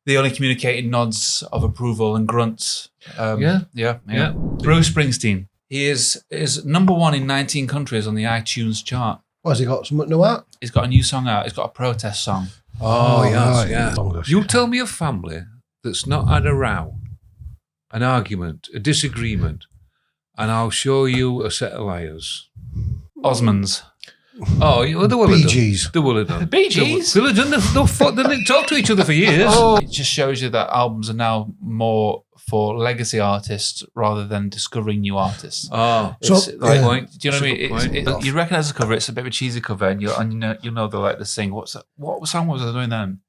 They only communicated nods of approval and grunts. Yeah. Bruce Springsteen. He is number 1 in 19 countries on the iTunes chart. What, has he got something new out? He's got a new song out. He's got a protest song. Oh, yes, right. yeah. You tell me a family that's not had a row, an argument, a disagreement, and I'll show you a set of liars. Osmonds. Oh, they will have Bee done. Gees. They will have done. Bee Gees? They'll have done. They didn't talk to each other for years. It just shows you that albums are now more for legacy artists rather than discovering new artists. Oh, It's So- like, yeah. do you know what I mean? You recognise the cover. It's a bit of a cheesy cover, and you know they're like the sing. What song was I doing then?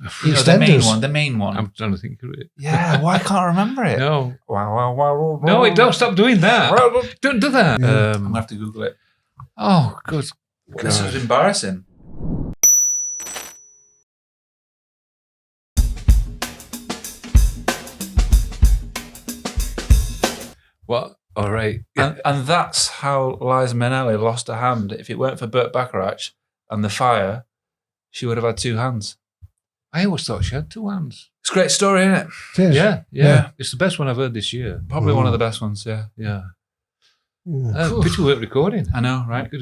EastEnders. The main one. I'm trying to think of it. Yeah, why can't I remember it? No, No, don't stop doing that. Don't do that. I'm gonna have to Google it. Oh, good. This is embarrassing. What? All right. And that's how Liza Minnelli lost her hand. If it weren't for Burt Bacharach and the fire, she would have had 2 hands. I always thought she had 2 hands. It's a great story, isn't it? It is. Yeah. It's the best one I've heard this year. Probably one of the best ones, yeah. Yeah. Yeah. Pity we weren't recording. I know, right? Good.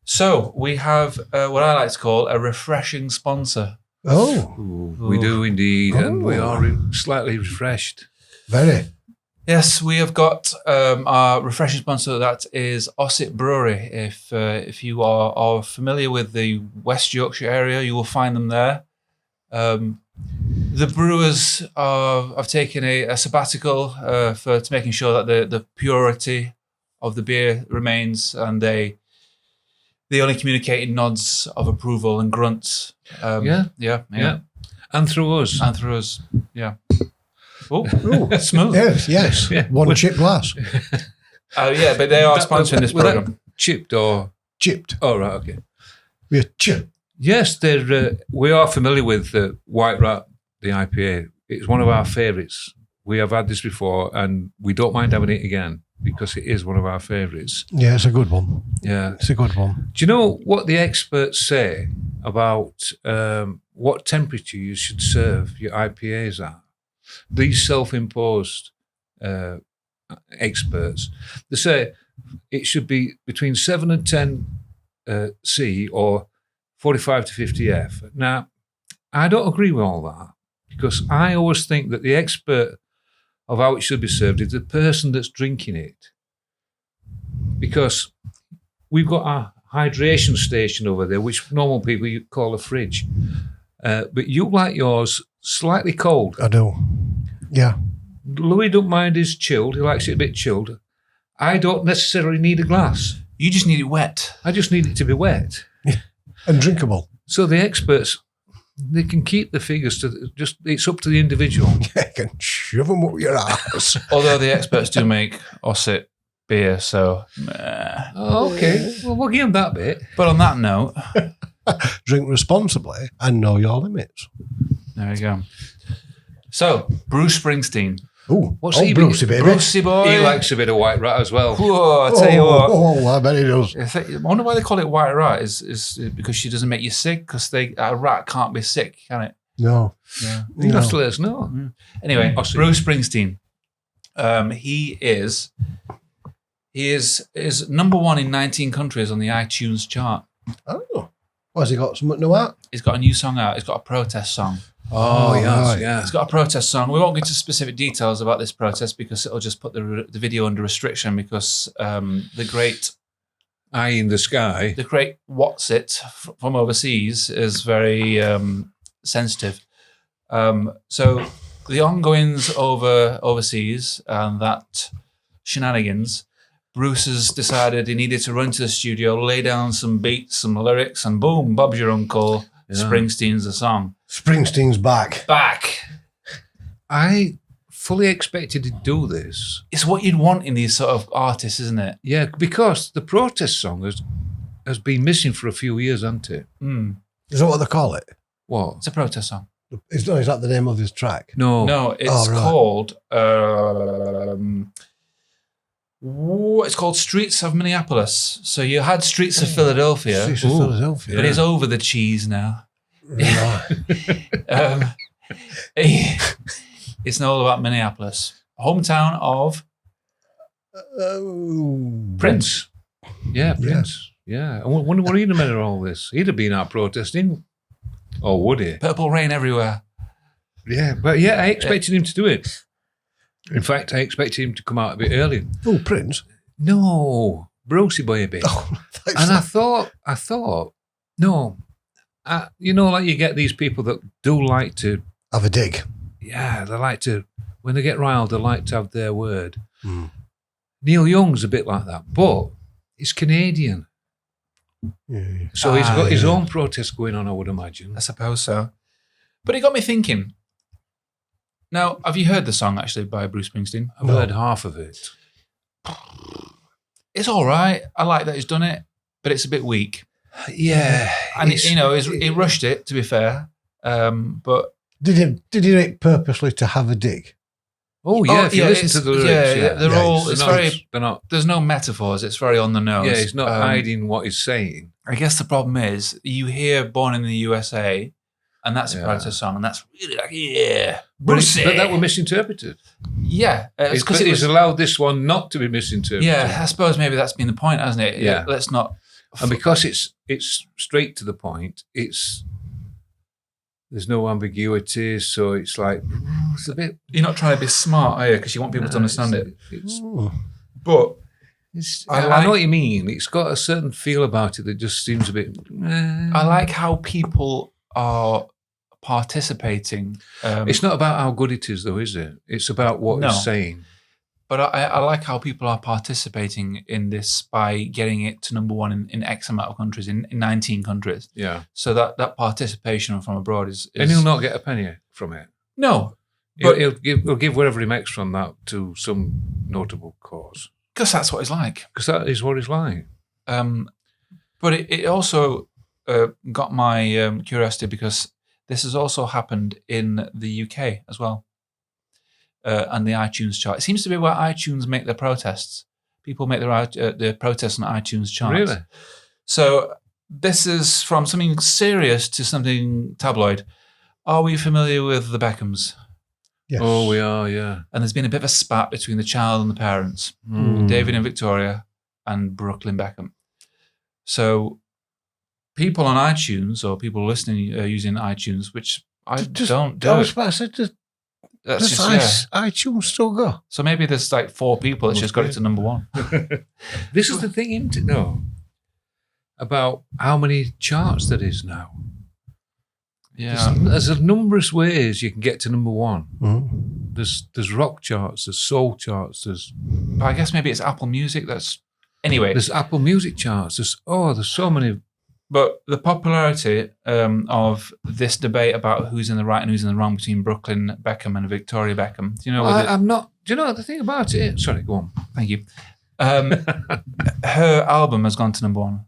So we have what I like to call a refreshing sponsor. Oh, We do indeed, and we Oh. are slightly refreshed. very. Yes, we have got our refreshing sponsor. That is Ossett Brewery. If you are familiar with the West Yorkshire area, you will find them there. The brewers have taken a sabbatical to making sure that the purity of the beer remains, and they only communicated nods of approval and grunts. Yeah. And through us. And through us, yeah. Oh, Oh, smooth. yes. Yeah. One chip glass. Yeah, but they are sponsoring this Was that program. chipped or? Chipped. Oh, right, okay. We're chip. Yes, we are familiar with White Rat, the IPA. It's one of our favourites. We have had this before, and we don't mind having it again because it is one of our favourites. Yeah, it's a good one. Yeah. It's a good one. Do you know what the experts say about what temperature you should serve your IPAs at? These self-imposed experts, they say it should be between 7 and 10 C or 45 to 50 F. Now, I don't agree with all that because I always think that the expert of how it should be served is the person that's drinking it. Because we've got our hydration station over there, which normal people you call a fridge. But you like yours slightly cold. I do. Yeah. Louis don't mind his chilled. He likes it a bit chilled. I don't necessarily need a glass. You just need it wet. I just need it to be wet. And drinkable. So the experts, they can keep the figures to just, it's up to the individual. You can shove them up your ass. Although the experts do make Ossett beer, so. Oh, okay. Well, we'll give them that bit. But on that note, Drink responsibly and know your limits. there we go. So, Bruce Springsteen. Ooh, What's oh, he Brucey, baby. Brucey boy. He likes a bit of White Rat as well. Whoa, I tell you what. Oh, I bet he does. I wonder why they call it white rat. Is because she doesn't make you sick? Because a rat can't be sick, can it? No. Yeah. You have to let us know. Anyway, Ossett. Bruce Springsteen. He is number 1 in 19 countries on the iTunes chart. Oh. What, has he got something new out? He's got a new song out. He's got a protest song. Oh, yes, right. yeah. He's got a protest song. We won't get into specific details about this protest because it'll just put the video under restriction because the great Eye in the sky. What's It from overseas is very sensitive. So the ongoings overseas and that shenanigans, Bruce has decided he needed to run to the studio, lay down some beats, some lyrics, and boom, Bob's your uncle. Yeah. Springsteen's the song. Springsteen's back. Back. I fully expected to do this. It's what you'd want in these sort of artists, isn't it? Yeah, because the protest song has been missing for a few years, hasn't it? Mm. Is that what they call it? What? It's a protest song. Is that the name of his track? No. No, it's right. called it's called Streets of Minneapolis. So you had Streets of Philadelphia, Streets of Philadelphia. but it's over the cheese now. Right. It's all about Minneapolis, hometown of Prince. Yeah, Prince. Yeah. I wonder what he'd have made of all this. He'd have been out protesting. Or would he? Purple Rain everywhere. Yeah, but yeah, I expected him to do it. In fact, I expected him to come out a bit earlier. Oh, Prince? No, Brucey boy a bit. Oh, and I thought, no, you know, like you get these people that do like to have a dig. Yeah, they like to, when they get riled, they like to have their word. Mm. Neil Young's a bit like that, but he's Canadian. Yeah. So he's got his own protest going on, I would imagine. I suppose so. But it got me thinking. Now, have you heard the song actually by Bruce Springsteen? I've heard half of it. It's all right. I like that he's done it, but it's a bit weak. Yeah. And he rushed it, to be fair. But Did he do it purposely to have a dig? Oh yeah, if you listen to the lyrics, they're all. It's very. They're not. There's no metaphors. It's very on the nose. Yeah, he's not hiding what he's saying. I guess the problem is you hear "Born in the USA," and that's a protest song, and that's really like Brucey. But that were misinterpreted. Yeah, it's because he's allowed this one not to be misinterpreted. Yeah, I suppose maybe that's been the point, hasn't it? Yeah. Let's not. And because it's straight to the point, there's no ambiguity, so it's like it's a bit. You're not trying to be smart, are you? Because you want people to understand it. But I know what you mean. It's got a certain feel about it that just seems a bit. I like how people are participating. It's not about how good it is, though, is it? It's about what it's saying. But I like how people are participating in this by getting it to number one in X amount of countries, in 19 countries. Yeah. So that participation from abroad is... And he'll not get a penny from it. No. But he'll give whatever he makes from that to some notable cause. Because that's what he's like. Because that is what he's like. But it also got my curiosity because this has also happened in the UK as well. And the iTunes chart. It seems to be where iTunes make their protests. People make their protests on iTunes charts. Really? So this is from something serious to something tabloid. Are we familiar with the Beckhams? Yes. Oh, we are, yeah. And there's been a bit of a spat between the child and the parents, David and Victoria and Brooklyn Beckham. So people on iTunes or people listening using iTunes, which I don't do. I was about to say, That's just iTunes still go. So maybe there's like 4 people that's just got it to number one. This is the thing, isn't it? No. About how many charts there is now. Yeah. There's numerous ways you can get to number one. Mm. There's rock charts, there's soul charts, But I guess maybe it's Apple Music that's... Anyway. There's Apple Music charts. There's so many... But the popularity of this debate about who's in the right and who's in the wrong between Brooklyn Beckham and Victoria Beckham, do you know? I'm not. Do you know the thing about it? Sorry, go on. Thank you. Her album has gone to number one.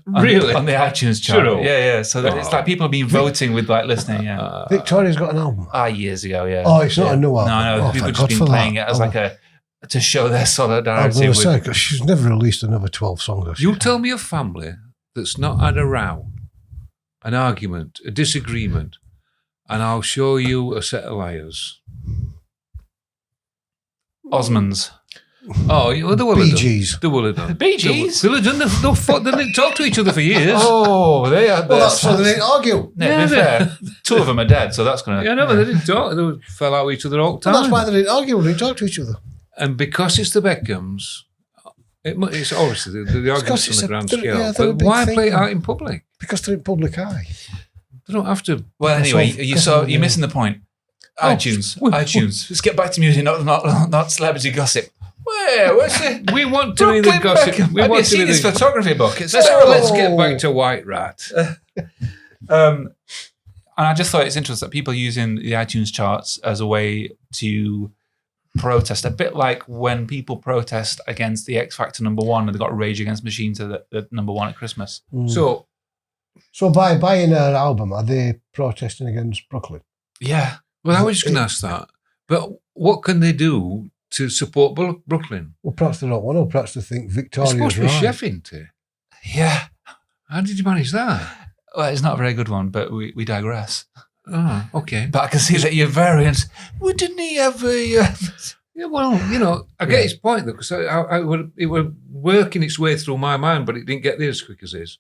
Really? On the iTunes chart. Sure. Yeah. So it's like people have been voting with like listening. Yeah. Victoria's got an album. Years ago. Yeah. Oh, it's not a new album. No. Oh, People thank just God been for playing that. it as like to show their I'm solidarity. going to say, because she's never released another 12 songs. You tell me a family that's not had a row, an argument, a disagreement, and I'll show you a set of liars. Osmonds. Oh, they will have Bee done. Gees. They will have done. Bee Gees? They'll have done. They didn't talk to each other for years. Oh, they are. Well, that's why they didn't argue. Yeah, to be fair, 2 of them are dead, so that's going to... Yeah, no, but they didn't talk. They fell out with each other all the time. Well, that's why they didn't argue. They didn't talk to each other. And because it's the Beckhams, it's obviously the arguments on the grand scale. yeah, they're a but big why thing, play it though. out in public? Because they're in public eye. They don't have to. Well, anyway, That's you're missing the point. Oh, iTunes. Let's get back to music, not celebrity gossip. Where's it? We want to be the gossip. Beckham. We Have want you to seen be this the. photography book? It's Let's get back to White Rat. And I just thought it's interesting that people are using the iTunes charts as a way to protest, a bit like when people protest against the X Factor number one and they got Rage Against Machine to the number one at Christmas. So by buying her album, are they protesting against Brooklyn? Yeah. Well, I was just going to ask that. But what can they do to support Brooklyn? Well, perhaps they don't want to. Perhaps they think It's Victoria's supposed to be right. chef, isn't it? Yeah. How did you manage that? Well, it's not a very good one, but we digress. Oh, okay. But I can see that your variants. Well, didn't he have a? Yeah, well, I get his point though, because it was working its way through my mind, but it didn't get there as quick as his.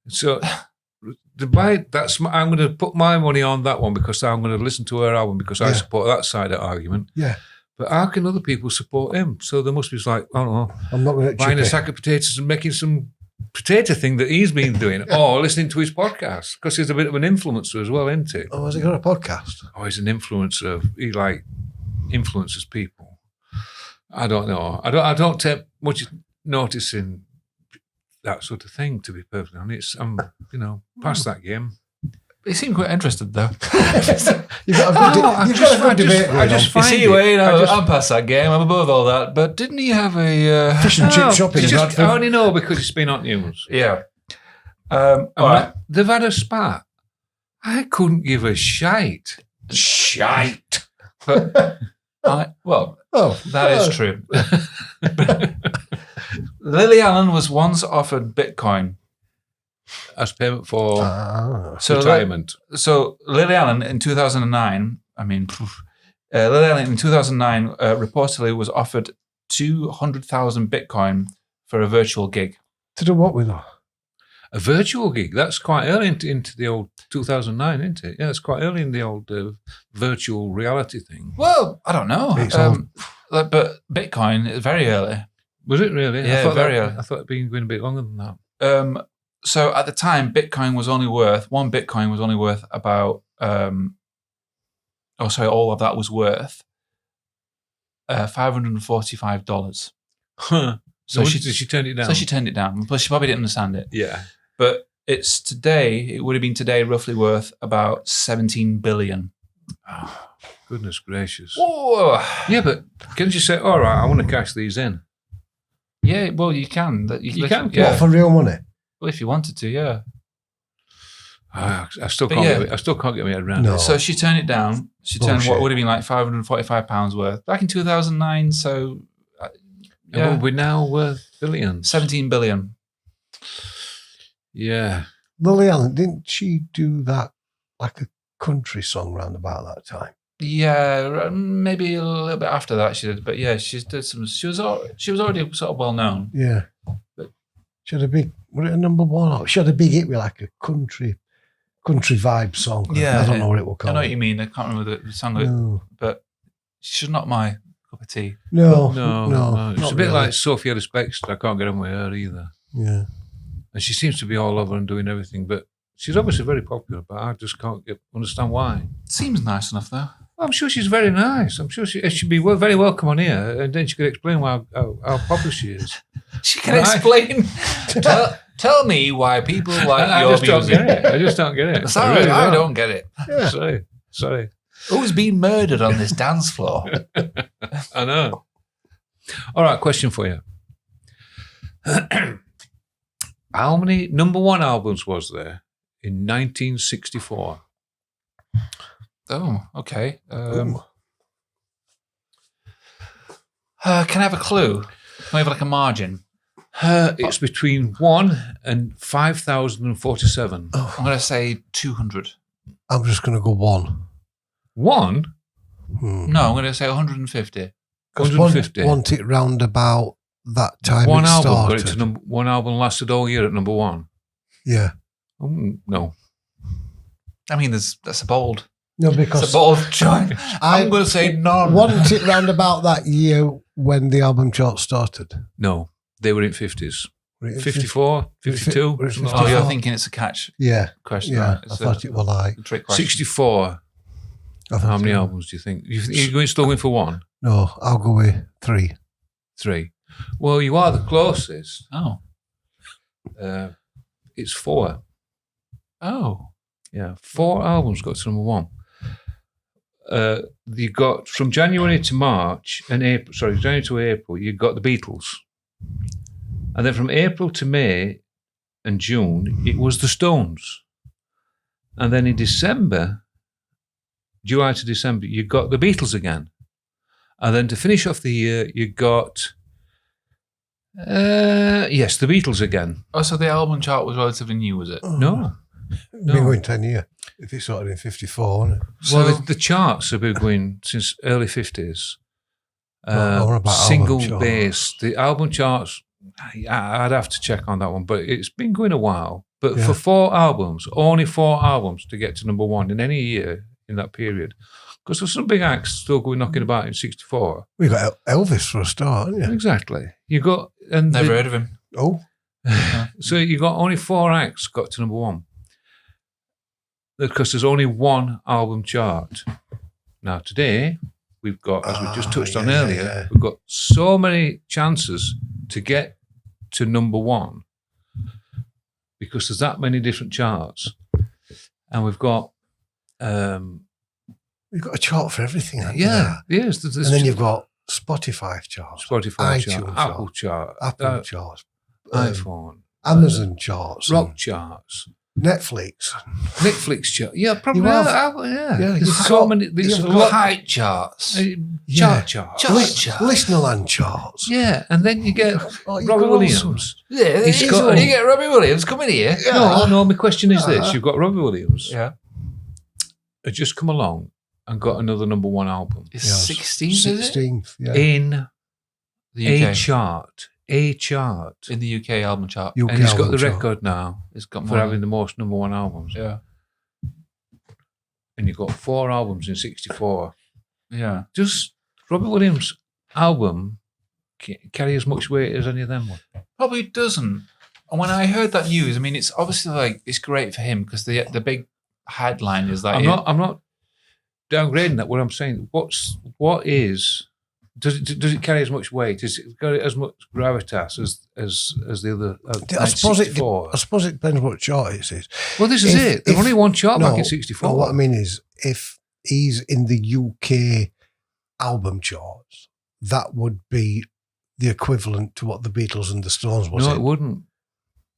So, I'm going to put my money on that one because I'm going to listen to her album because I support that side of the argument. Yeah. But how can other people support him? So there must be like, I don't know, I'm not going to buying a sack of potatoes and making some potato thing that he's been doing, or listening to his podcast because he's a bit of an influencer as well, isn't he? Oh, has he got a podcast? Oh, he's an influencer. He influences people. I don't know. I don't take much notice in that sort of thing, to be perfectly honest. I'm, past that game. He seemed quite interested, though. You've got a good debate. I just find I'm past that game. I'm above all that. But didn't he have a fish and chip shop in Bradford? I only know because it's been on news. Yeah. All right. They've had a spat. I couldn't give a shite. Shite. But that is true. Lily Allen was once offered Bitcoin as payment for retirement. So Lily Allen in 2009, Lily Allen in 2009 reportedly was offered 200,000 Bitcoin for a virtual gig. To do what with her? A virtual gig? That's quite early into the old 2009, isn't it? Yeah, it's quite early in the old virtual reality thing. Well, I don't know. But Bitcoin is very early. Was it really? Yeah, very early. I thought it'd been going a bit longer than that. So at the time, one Bitcoin was only worth about, all of that was worth $545. So she turned it down? So she turned it down. Plus, she probably didn't understand it. Yeah. But it would have been today roughly worth about 17 billion. Oh, goodness gracious. Whoa. Yeah, but can't you say, all right, I want to cash these in? Yeah, well, you can. You can? Yeah. What, for real money? Well, if you wanted to, yeah. I still can't get my head around it. So she turned it down. She turned what would have been like £545 worth back in 2009. So, well, we're now worth billions. 17 billion. Yeah. Lily Allen, didn't she do that like a country song round about that time? Yeah, maybe a little bit after that she did, but yeah, she did some. She was already sort of well known. Yeah, but she had a big. Was it a number one? She had a big hit with like a country vibe song. Yeah, I don't know what it will call. I know what you mean. I can't remember the song, but she's not my cup of tea. No. It's a bit like Sophia Spexter. I can't get on with her either. Yeah, and she seems to be all over and doing everything, but she's obviously very popular. But I just can't understand why. Seems nice enough though. I'm sure she's very nice. I'm sure she'd be very welcome on here, and then she could explain how popular she is. She can explain. Tell me why people like your music. I just don't get it. Sorry, I don't get it. Yeah. Sorry. Who's been murdered on this dance floor? I know. All right, question for you. How many number one albums was there in 1964? Oh, okay. Can I have a clue? Can I have like a margin? It's between 1 and 5,047. I'm going to say 200. I'm just going to go 1. 1? No, I'm going to say 150. 150. Wasn't it round about that time one it album started? got it to one album lasted all year at number 1. Yeah. No. I mean, that's a bold. No, because it's a bold choice. I'm going to say none. Wasn't it round about that year when the album chart started? No, they were in 50s. 54, 52. Oh, you're thinking it's a catch question. Yeah, right? I thought it was like trick question. 64. How many albums do you think? You're still going for 1? No, I'll go with 3. 3. Well, you are the closest. Oh. It's 4. Oh. Yeah, 4 albums got to number 1. You got from January to March and April. Sorry, January to April, you got the Beatles, and then from April to May and June, it was the Stones, and then in December, July to December, you got the Beatles again, and then to finish off the year, you got the Beatles again. Oh, so the album chart was relatively new, was it? No. Been going 10 years. If it's sort of in 54, isn't it? Well, the charts have been going since early 50s. What about Single album base. charts? The album charts, I'd have to check on that one, but it's been going a while. But Yeah. for 4 albums, only 4 albums to get to number 1 in any year in that period. Because there's some big acts still going knocking about in 64. We got Elvis for a start, haven't you? Exactly. You got and Never heard of him. Oh, so you got only 4 acts got to number 1. Because there's only 1 album chart. Now today we've got, as we just touched on earlier, we've got so many chances to get to number 1 because there's that many different charts, and we've got you've got a chart for everything, haven't you? yes, there's And then you've got Spotify charts, Spotify iTunes chart, Apple chart, Apple charts, iPhone, Amazon charts, rock and charts, Netflix. chart. Yeah, probably. You have- Apple, yeah, there's you've so got- many. There's you've a got lot. Height charts. Chart. Charts. Listenerland charts. Yeah, and then you get Oh, you've Robbie got all Williams. Yeah, He's got- you get Robbie Williams coming here. No, my question is this. You've got Robbie Williams. Yeah. Had just come along and got another number 1 album It's Yes. 16th, is it? 16th, yeah. in The a UK. chart. In the UK album chart. UK And he's got album the chart. record now It's got for more. having the most number 1 albums. Yeah. And you've got 4 albums in 64. Yeah. Does Robbie Williams' album carry as much weight as any of them would? Probably doesn't. And when I heard that news, I mean, it's obviously like it's great for him because the big headline is that I'm not downgrading that. What I'm saying, does it carry as much weight? Is it got as much gravitas as the other? I suppose it 64? depends what chart it is. Well, this is it. There's only one chart back in 64. No, what I mean is, if he's in the UK album charts, that would be the equivalent to what the Beatles and the Stones was. No, in, it wouldn't.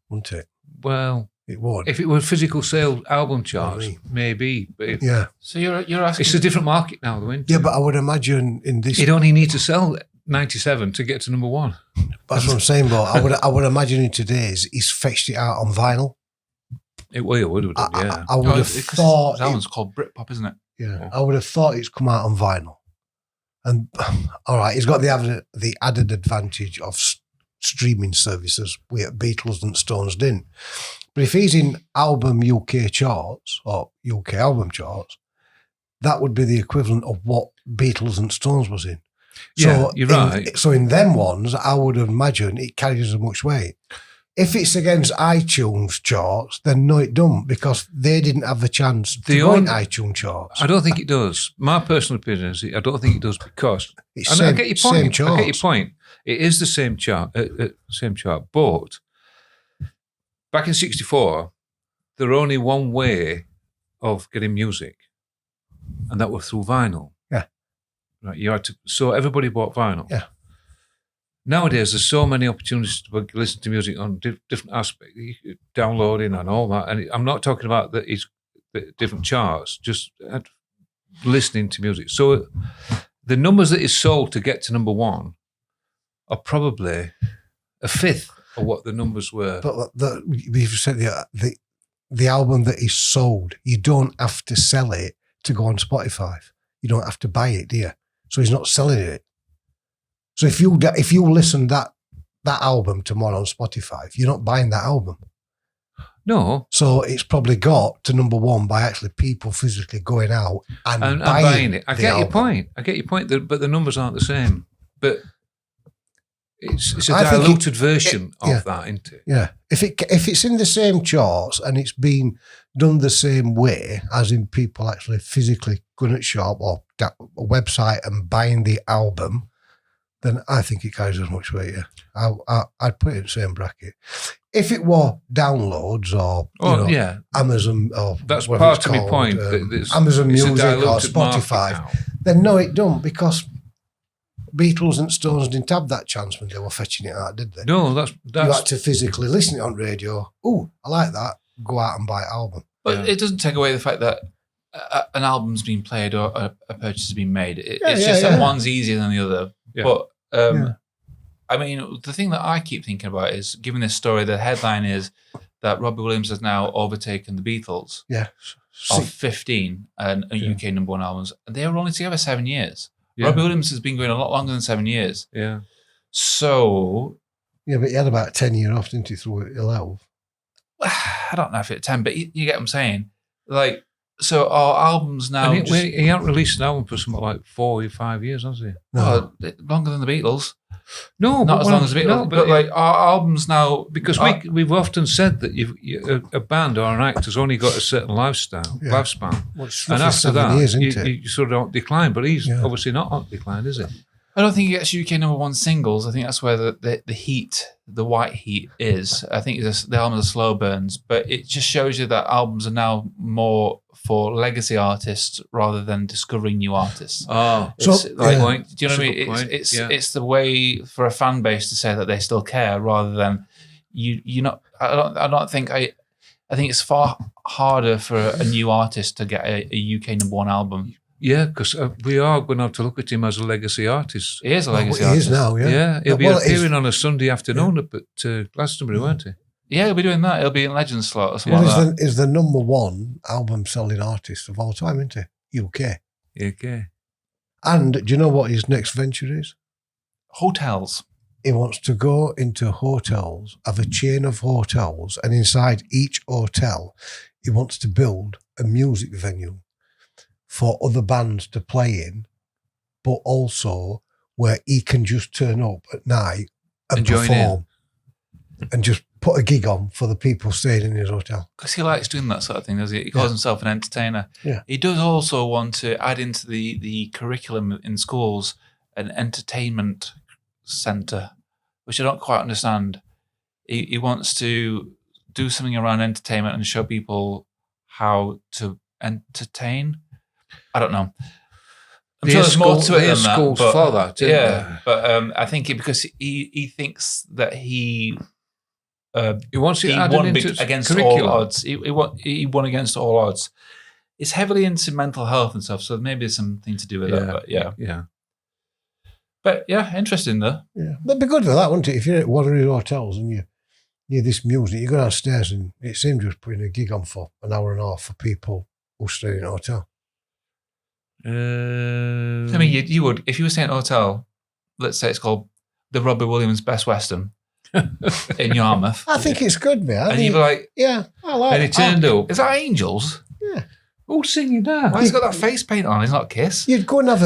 wouldn't it? Well, It would. if it were physical sale album charts, I mean- maybe. But Yeah, So you're asking. it's a different market now, though, isn't it? yeah, but I would imagine in this. You'd only need to sell 97 to get to number 1. That's what I'm saying, but I would imagine in today's he's fetched it out on vinyl. It would have done, yeah. I would have thought. that one's called Britpop, isn't it? Yeah, I would have thought it's come out on vinyl. And all right, he's got the added advantage of streaming services, where Beatles and Stones didn't. But if he's in album UK charts or UK album charts, that would be the equivalent of what Beatles and Stones was in. Yeah, you're right. So in them ones, I would imagine it carries as much weight. If it's against iTunes charts, then no, it don't, because they didn't have the chance to go in iTunes charts. I don't think it does. My personal opinion is I don't think it does because It's and same, I get your same point. I charts. get your point. It is the same chart, but back in 64, there were only one way of getting music, and that was through vinyl. Yeah. Right. You had to. So everybody bought vinyl. Yeah. Nowadays, there's so many opportunities to listen to music on different aspects, downloading and all that. And I'm not talking about the different charts, just listening to music. So the numbers that is sold to get to number 1 are probably a fifth of what the numbers were. But we've said the album that is sold, you don't have to sell it to go on Spotify. You don't have to buy it, do you? So he's not selling it. So if you listen that album tomorrow on Spotify, you're not buying that album. No. So it's probably got to number 1 by actually people physically going out and buying it. I the get your album. point. I get your point, but the numbers aren't the same. But it's a I think diluted version yeah. of that, isn't it? Yeah, if it's in the same charts and it's been done the same way, as in people actually physically going at shop or a website and buying the album, then I think it carries as much weight. Yeah, I'd put it in the same bracket. If it were downloads or Amazon or That's whatever part it's of my called, point. That Amazon it's a Music or diluted market Spotify, now. then no, it don't, because Beatles and Stones didn't have that chance when they were fetching it out, did they? No, that's You had to physically listen it on radio. Oh, I like that. Go out and buy an album. But it doesn't take away the fact that an album's been played or a purchase has been made. It's just that one's easier than the other. Yeah. But I mean, the thing that I keep thinking about is, given this story, the headline is that Robbie Williams has now overtaken the Beatles Yeah. of 15 and Yeah. UK number one albums. And they were only together 7 years. Yeah. Robbie Williams has been going a lot longer than 7 years. Yeah. So Yeah, but he had about 10 years off, didn't he, through 11? I don't know if it's 10, but you get what I'm saying. Like, so our albums now. And he hasn't released an album for something like 4 or 5 years, has he? No. Longer than the Beatles. No, Not as long as the Beatles. no, but like our albums now. because we've often said that a band or an actor's only got a certain lifespan, Well, it's and roughly after 7 that, years, isn't it? you sort of don't decline. But he's Yeah. obviously not on decline, is he? I don't think he gets UK number one singles. I think that's where the heat, the white heat is. I think the albums are slow burns, but it just shows you that albums are now more for legacy artists rather than discovering new artists. Oh, So- It's like, yeah. do you know what I mean? Good point. It's the way for a fan base to say that they still care rather than you not. I don't think I think it's far harder for a new artist to get a UK number one album. yeah, because we are going to have to look at him as a legacy artist. He is a legacy He artist is now, yeah. Yeah, he'll be Well, it is- appearing on a Sunday afternoon up at Glastonbury, won't he? Yeah, he'll be doing that. He'll be in Legends slot or something Well, like that. is the number one album selling artist of all time, isn't he? UK. Okay. And do you know what his next venture is? Hotels. He wants to go into hotels, have a chain of hotels, and inside each hotel, he wants to build a music venue for other bands to play in, but also where he can just turn up at night and And join perform and just put a gig on for the people staying in his hotel. Because he likes doing that sort of thing, does he? He calls himself an entertainer. Yeah. He does also want to add into the curriculum in schools an entertainment centre, which I don't quite understand. He wants to do something around entertainment and show people how to entertain. I don't know. I'm sure there's more to it than that. schools but- for that, isn't yeah, there? but I think because he thinks that he He wants it he added won into against curriculum. all odds. He won against all odds. It's heavily into mental health and stuff, so maybe there's something to do with that. But yeah, interesting though. Yeah, that'd be good for that, wouldn't it? If you're at one of his hotels and you hear this music, you go downstairs and it's him just putting a gig on for an hour and a half for people who stay in a hotel. I mean, you would if you were staying at a hotel. Let's say it's called the Robbie Williams Best Western in Yarmouth, I think it's good, mate. I and you'd think, be like, yeah, I like and he it. turned up. "Is that Angels? Who's singing that? Why has he got that face paint on? He's not Kiss." You'd go and have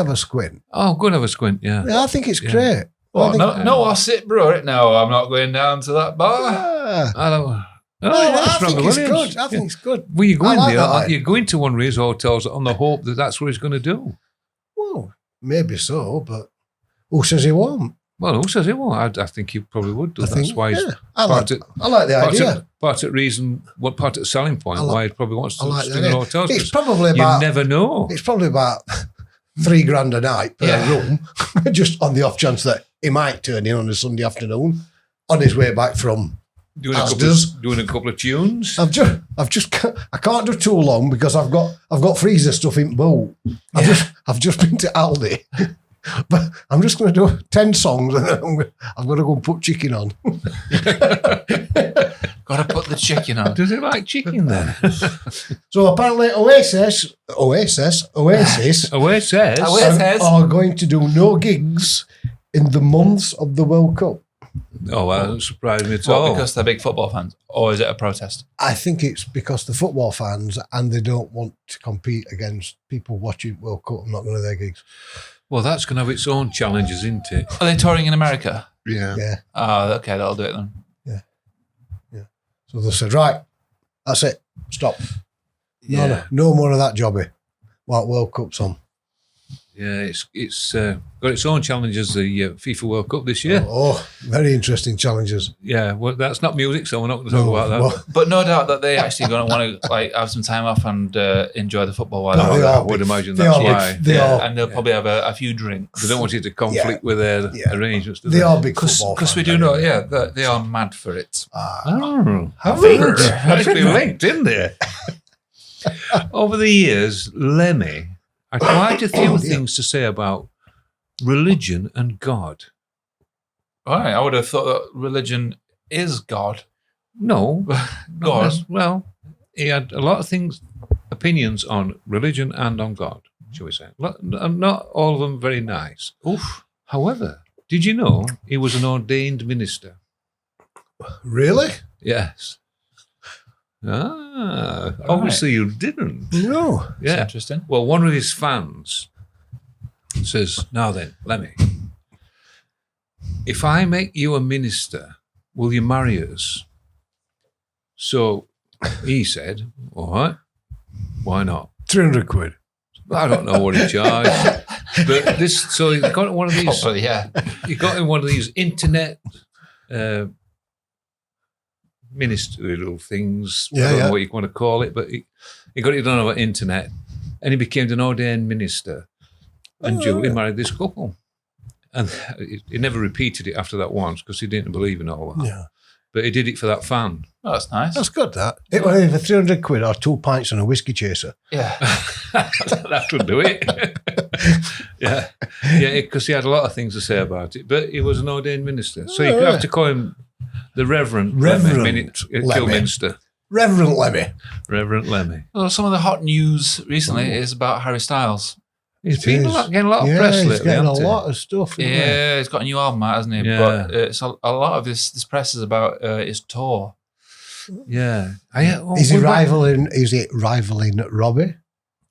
a squint. Oh, go and have a squint, yeah. Yeah, I think it's Yeah. great. Oh, I think, no, I'll sit brewery. No, I'm not going down to that bar. Yeah. I don't know. No, that's I think Robbie it's Williams. good. I think it's good. Well, you go I in like there, that. you go into one of his hotels on the hope that that's what he's going to do. Well, maybe so, but who says he won't? Well, who says he won't? I think he probably would do. I That's think, why he's yeah. I part like the part idea. of, part of the reason, what part of the selling point, I like- why he probably wants I to like stay the in idea. hotels. It's because probably you about never know. it's probably about $3,000 a night per Yeah. room, just on the off chance that he might turn in on a Sunday afternoon on his way back from. Doing Asda's. doing a couple of tunes. I can't do too long because I've got freezer stuff in boot. I've just been to Aldi, but I'm just going to do 10 songs and then I'm going to go and put chicken on. Got to put the chicken on. Does he like chicken then? So apparently Oasis Oasis. are going to do no gigs in the months of the World Cup. Oh, well, that doesn't surprise me at What, all. because they're big football fans, or is it a protest? I think it's because the football fans and they don't want to compete against people watching World Cup and not going to their gigs. Well, that's going to have its own challenges, isn't it? Are they touring in America? Yeah. Yeah. Oh, okay, that'll do it then. So they said, right, that's it. Stop. Yeah. No more of that jobby. While World Cup's on. Yeah, it's got its own challenges, the FIFA World Cup this year. Oh, very interesting challenges. Yeah, well, that's not music, so we're not going to talk about that. Well, But no doubt that they actually going to want to like have some time off and enjoy the football while No, they're they on. are I would big- imagine they that's are big- why. They are. And they'll probably have a few drinks. They don't want it to conflict with their Yeah. arrangements. Do They are big Because football we fans, do anyway. know, yeah, that they are mad for it. Oh, Have linked. they? Actually linked, didn't they? Over the years, Lemmy had quite a few things to say about religion and God. All right, I would have thought that religion is God. No, God. Well, he had a lot of opinions on religion and on God, shall we say. Not all of them very nice. Oof. However, did you know he was an ordained minister? Really? Yes. Obviously you didn't. No. That's Yeah. interesting. Well, one of his fans says, "Now then, Lemmy, if I make you a minister, will you marry us?" So he said, "All right, why not?" 300 quid. I don't know what he charged, but so he got one of these. Oh, yeah. He got in one of these internet ministerial things. I don't know what you want to call it, but he got it done over internet, and he became an ordained minister. And Julie married this couple, and he never repeated it after that once because he didn't believe in all that. Yeah. But he did it for that fan. Oh, that's nice. That's good, that. It was either 300 quid or 2 pints and a whiskey chaser. Yeah. That would do it. Yeah, because he had a lot of things to say about it. But he was an ordained minister, so you could have to call him the Reverend Lemmy. Kilminster. Reverend Lemmy. Reverend Lemmy. Well, some of the hot news recently is about Harry Styles. He's been getting a lot of press lately. He's getting a hasn't he? lot of stuff. Yeah, he's got a new album out, hasn't he? Yeah. But it's a lot of this press is about his tour. Yeah. Is it rivaling Robbie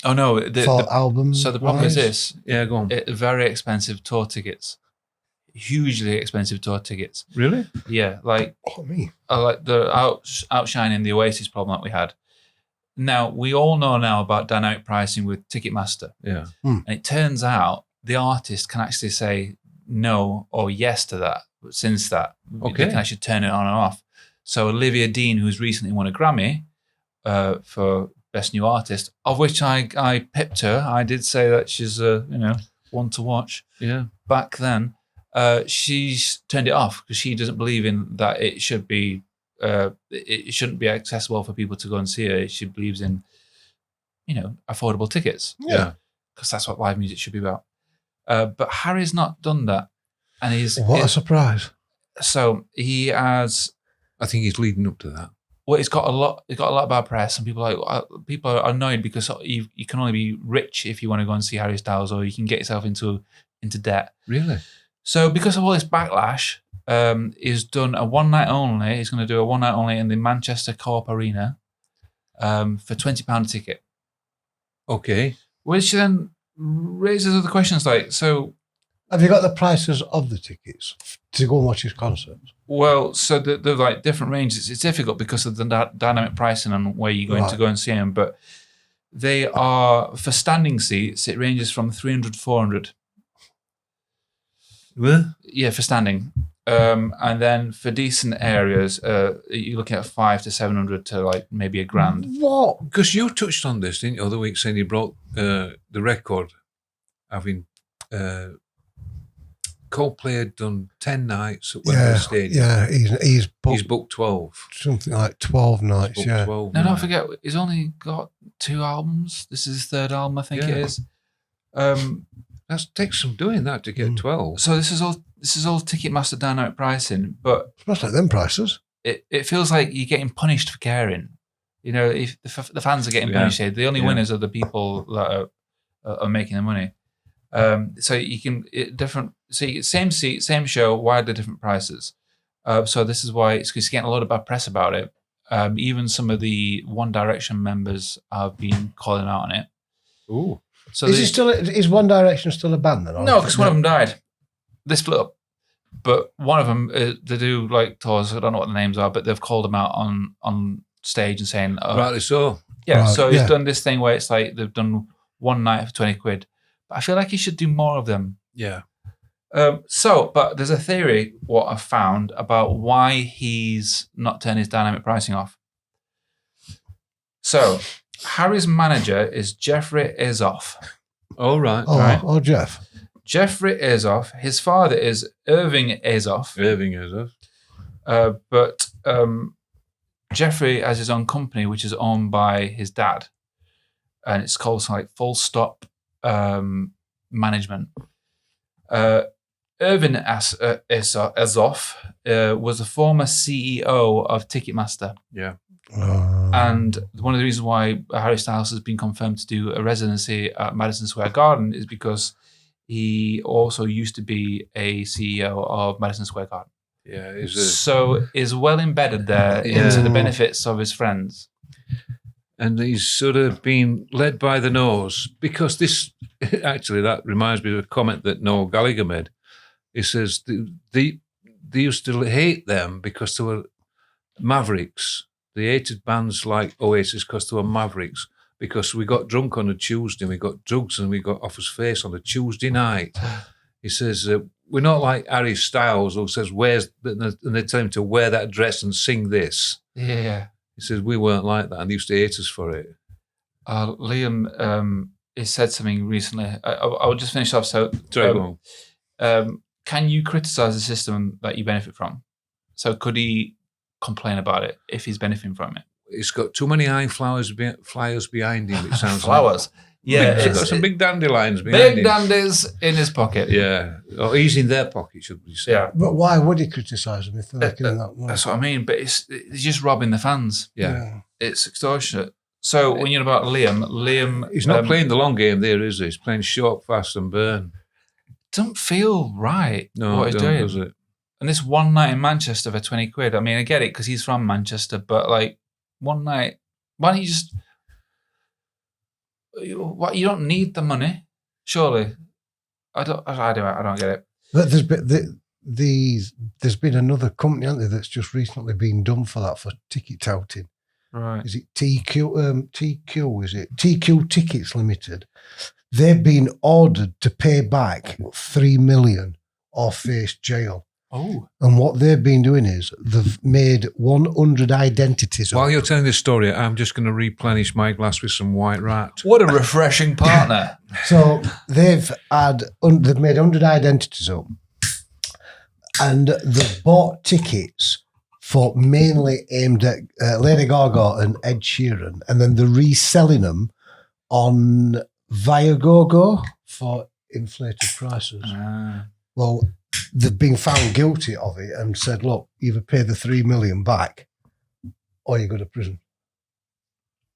Oh, no. for albums? So the problem is this. Yeah, go on. Very expensive tour tickets. Hugely expensive tour tickets. Really? Yeah, like me. like the outshining the Oasis problem that we had. Now, we all know now about dynamic pricing with Ticketmaster. Yeah. And it turns out the artist can actually say no or yes to that. Since that, Okay. they can actually turn it on and off. So Olivia Dean, who's recently won a Grammy for Best New Artist, of which I pipped her. I did say that she's one to watch. Yeah. Back then, she's turned it off because she doesn't believe in that it should be. It shouldn't be accessible for people to go and see her. She believes in, affordable tickets. Yeah. Because that's what live music should be about. But Harry's not done that, and What a surprise! So he has. I think he's leading up to that. Well, it's got a lot. It's got a lot of bad press, and people are annoyed because you can only be rich if you want to go and see Harry Styles, or you can get yourself into debt. Really? So because of all this backlash, he's done a one night only. He's going to do a one night only in the Manchester Co-op Arena for £20 a ticket. Okay. Which then raises other questions like, so... Have you got the prices of the tickets to go and watch his concerts? Well, so they're like different ranges. It's difficult because of the dynamic pricing and where you're going to go and see them. But they are, for standing seats, it ranges from 300 to 400. Well, Yeah, for standing. And then for decent areas, you're looking at 500 to 700 to like maybe £1,000. What? because you touched on this, didn't you, the other week, saying you broke the record, having Coldplay had done 10 nights at Wembley Stadium. Yeah, he's He's booked 12. something like 12 nights. Booked Yeah. 12 Now, don't nights. forget, he's only got 2 albums. This is his 3rd album, I think it Yeah. is. That takes some doing that to get 12. So this is all Ticketmaster dynamic pricing, but It's like them prices. it feels like you're getting punished for caring. If the fans are getting punished, the only winners are the people that are making the money. So you can same seat, same show, widely different prices. So this is why it's getting a lot of bad press about it. Even some of the One Direction members have been calling out on it. Ooh. So Is One Direction still a band then? or- no, because one of them died. They split up. But one of them, they do like tours. I don't know what the names are, but they've called them out on stage and saying, Rightly so. yeah. Right, So he's yeah. done this thing where it's like they've done one night for 20 quid. But I feel like he should do more of them. Yeah. But there's a theory what I've found about why he's not turned his dynamic pricing off. So Harry's manager is Jeffrey Azoff. All right. Oh, Jeff. Jeffrey Azoff. His father is Irving Azoff. Irving is off. But Jeffrey has his own company, which is owned by his dad. And it's called something like Full Stop Management. Irvin Azoff was the former CEO of Ticketmaster. Yeah. And one of the reasons why Harry Styles has been confirmed to do a residency at Madison Square Garden is because he also used to be a CEO of Madison Square Garden. Yeah. So is well embedded there into the benefits of his friends. And he's sort of been led by the nose, because this, actually, that reminds me of a comment that Noel Gallagher made. He says they used to hate them because they were mavericks. They hated bands like Oasis because they were mavericks, because we got drunk on a Tuesday and we got drugs and we got off his face on a Tuesday night. He says, we're not like Harry Styles, who says, and they tell him to wear that dress and sing this. Yeah. He says, we weren't like that, and they used to hate us for it. Liam he said something recently. I'll just finish off. So, can you criticise the system that you benefit from? So could he complain about it if he's benefiting from it? It's got too many flyers behind him, it sounds Flowers. like. Yeah. He's got some big dandelions behind him. Big dandies in his pocket. Yeah. Or he's in their pocket, should we say. Yeah. But why would he criticise them if they're making that money? That's what I mean. But it's just robbing the fans. Yeah. It's extortionate. So when you're about Liam... He's not playing the long game there, is he? He's playing short, fast and burn. Don't feel right what he's doing. Does it? And this one night in Manchester for 20 quid. I mean, I get it because he's from Manchester, but like one night, why don't you just... What, you don't need the money, surely. I don't get it. But there's been another company, hasn't there, that's just recently been done for that, for ticket touting. Right. Is it TQ? Is it TQ Tickets Limited? They've been ordered to pay back 3 million or face jail. Oh. And what they've been doing is they've made 100 identities. While you're telling this story, I'm just going to replenish my glass with some White Rat. What a refreshing partner. So they've made 100 identities up, and they've bought tickets for mainly aimed at Lady Gaga and Ed Sheeran, and then they're reselling them on Viagogo for inflated prices. Well, they've been found guilty of it and said, look, either pay the 3 million back or you go to prison.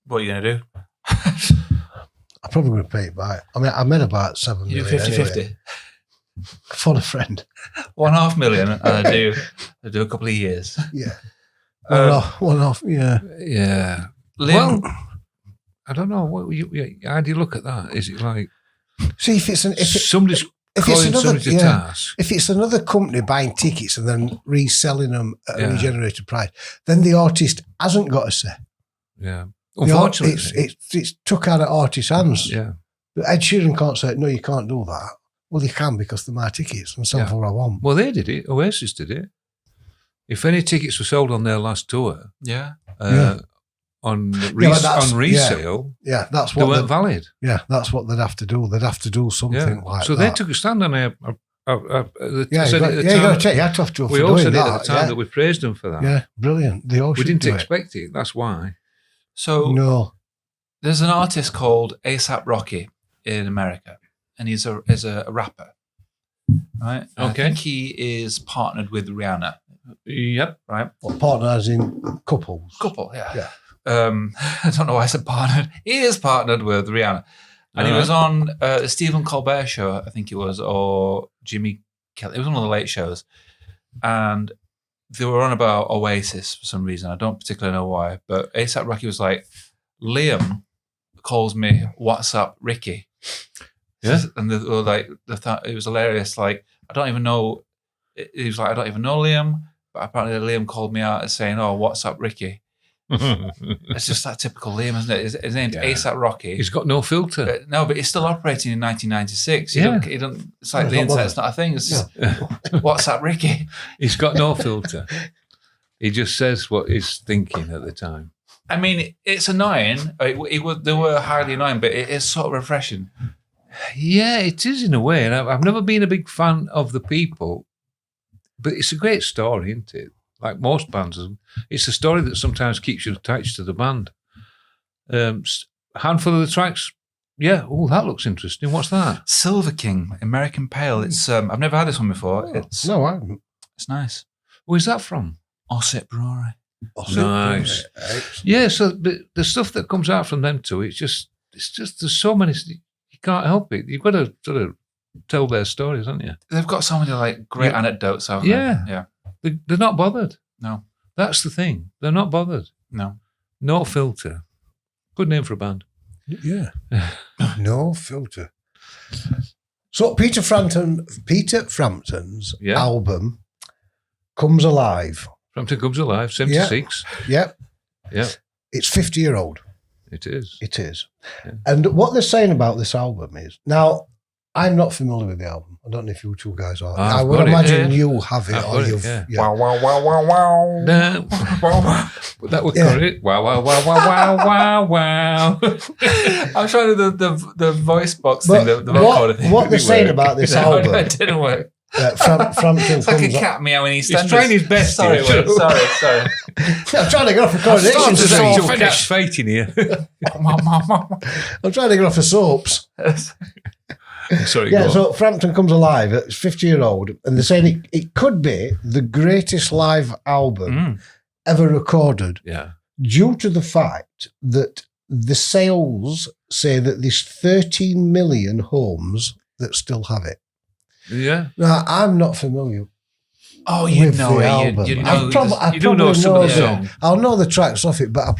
What are you going to do? I'm probably going to pay it back. I mean, I made about 7 million. You do 50-50. Anyway. For a friend. 1.5 million, and I do a couple of years. Yeah. One off, yeah. Yeah. Liam, Well, I don't know. How do you look at that? Is it like... See, if somebody's calling somebody to task? If it's another company buying tickets and then reselling them at a regenerated price, then the artist hasn't got a say. Yeah. Unfortunately. It's took out of artist's hands. Yeah. But Ed Sheeran can't say, no, you can't do that. Well, you can because they're my tickets and some for what I want. Well, they did it. Oasis did it. If any tickets were sold on their last tour, on resale, that's what they weren't valid. Yeah, that's what they'd have to do. They'd have to do something like that. So they took a stand on it. You have to we all said it at the time that we praised them for that. Yeah, brilliant. We didn't expect it. That's why. So there's an artist called A$AP Rocky in America, and he's a rapper, right? Okay. I think he is partnered with Rihanna. Yep. Right. Well, partner as in couples. Couple, yeah. I don't know why I said partnered. He is partnered with Rihanna. And he was on the Stephen Colbert show, I think it was, or Jimmy Kelly. It was one of the late shows. And they were on about Oasis for some reason. I don't particularly know why. But A$AP Rocky was like, Liam calls me WhatsApp Ricky. Yeah. And they were like, they thought it was hilarious. Like, I don't even know. He was like, I don't even know Liam. But apparently Liam called me out as saying, oh, WhatsApp Ricky. It's just that typical Liam, isn't it? His name's A$AP Rocky. He's got no filter. But he's still operating in 1996. It's like the internet's not a thing. It's just WhatsApp Ricky. He's got no filter. He just says what he's thinking at the time. I mean, it's annoying. They were highly annoying, but it is sort of refreshing. Yeah, it is in a way. And I've never been a big fan of the people, but it's a great story, isn't it? Like most bands, it's a story that sometimes keeps you attached to the band. A handful of the tracks Yeah. Oh, that looks interesting. What's that? Silver King, American Pale. It's I've never had this one before. It's No, I haven't. it's nice. Where's that from? Ossett Brewery. Nice. Yeah. So the stuff that comes out from them two, it's just there's so many. You can't help it. You've got to sort of tell their stories, haven't you? They've got so many like great anecdotes out Yeah. there. They're not bothered. No. That's the thing. They're not bothered. No. No filter. Good name for a band. Yeah. No filter. So Peter Frampton's album Comes Alive. Frampton Comes Alive, 76. Yep. Yeah. It's 50-year-old. It is. It is. Yeah. And what they're saying about this album is, now, I'm not familiar with the album. I don't know if you two guys are. I would imagine you have it. Or you've, Wow, wow, wow, wow, wow. No. That would cut it. Wow, wow, wow, wow, wow, wow, wow. I'm trying to do the voice box thing, the vocoder thing. What they're saying about this album, it didn't work. Frampton It's like a cat meowing EastEnders. He's trying his best. Sorry. I'm trying to get off the coronation street. Your cat's fighting here. I'm trying to get off the soaps. Sorry, yeah, so Frampton Comes Alive, it's 50-year-old, and they're saying it could be the greatest live album ever recorded due to the fact that the sales say that there's 13 million homes that still have it. Yeah. Now, I'm not familiar. Oh, you with know the it. album. You I know, probably do know some of the them. songs. I'll know the tracks off it, but I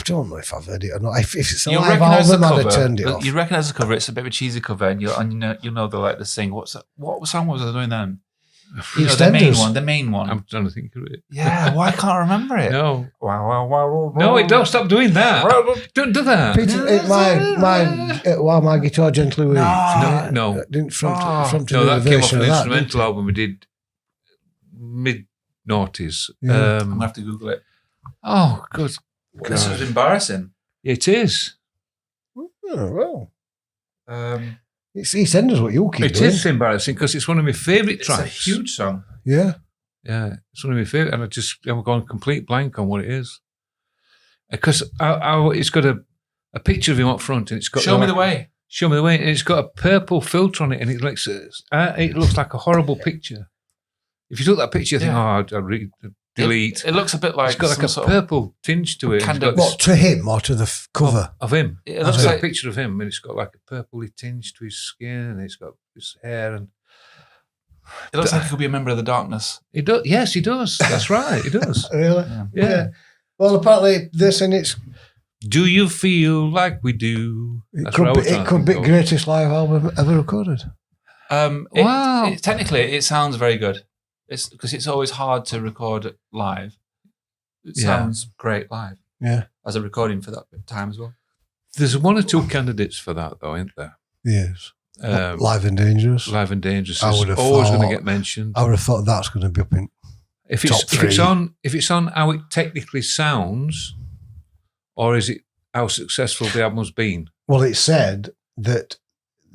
don't know if I've heard it or not. If it's a you'll live recognise the album, I'd cover. have turned it off. You recognise the cover. It's a bit of a cheesy cover, and you'll know the like the sing. What song was I doing then? The main one. I'm trying to think of it. Yeah, why can't I remember it? No. Wow. No, don't stop doing that. Don't do that. Peter, while my guitar gently weeps. No. Didn't Frampton No, that came off version an of that, instrumental album we did mid-noughties. Yeah. I'm going to have to Google it. Oh, good. This is embarrassing. It is. Oh, well. It's It's EastEnders what you keep It doing. is embarrassing because it's one of my favourite a tracks. huge song. Yeah. Yeah, it's one of my favourite, and I'm going complete blank on what it is. Because it's got a picture of him up front, and it's got Show Me the Way. Show Me the Way, and it's got a purple filter on it, and it looks like a horrible picture. If you took that picture, you think, I'd delete. It looks a bit like it's got like a purple tinge to it. What, to him or to the cover? Of him. It looks It's like a picture of him, and it's got like a purpley tinge to his skin, and it's got his hair, and it looks like he could be a member of the Darkness. he does. Yes, he does. That's right. He does. Really? Yeah. Well, apparently this and it's. Do you feel like we do? It could be greatest live album ever recorded. Wow. Technically, it sounds very good. It's because it's always hard to record live. It sounds great live. Yeah. As a recording for that time as well. There's one or two candidates for that, though, isn't there? Yes. Live and Dangerous. Live and Dangerous I is would have always going thought- to get mentioned. I would have thought that's going to be up in. If top three. it's on how it technically sounds, or is it how successful the album's been? Well, it said that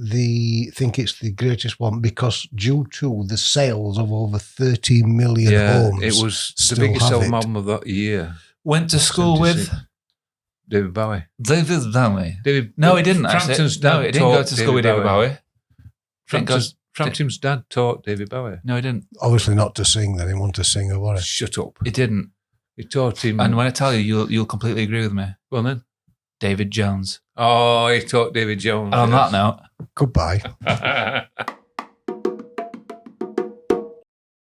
think it's the greatest one because due to the sales of over 13 million homes. It was the still biggest have it. album of that year. Went to school with David Bowie. David Bowie. No, he didn't. Frampton's Actually. No, dad he didn't go taught to school with David Bowie. Frampton's dad taught David Bowie. No, he didn't. Obviously not to sing. Then he wanted to sing or what? Shut up. He didn't. He taught him. And when I tell you, you'll completely agree with me. Well then. David Jones. Oh, he taught David Jones. And on that note, Goodbye.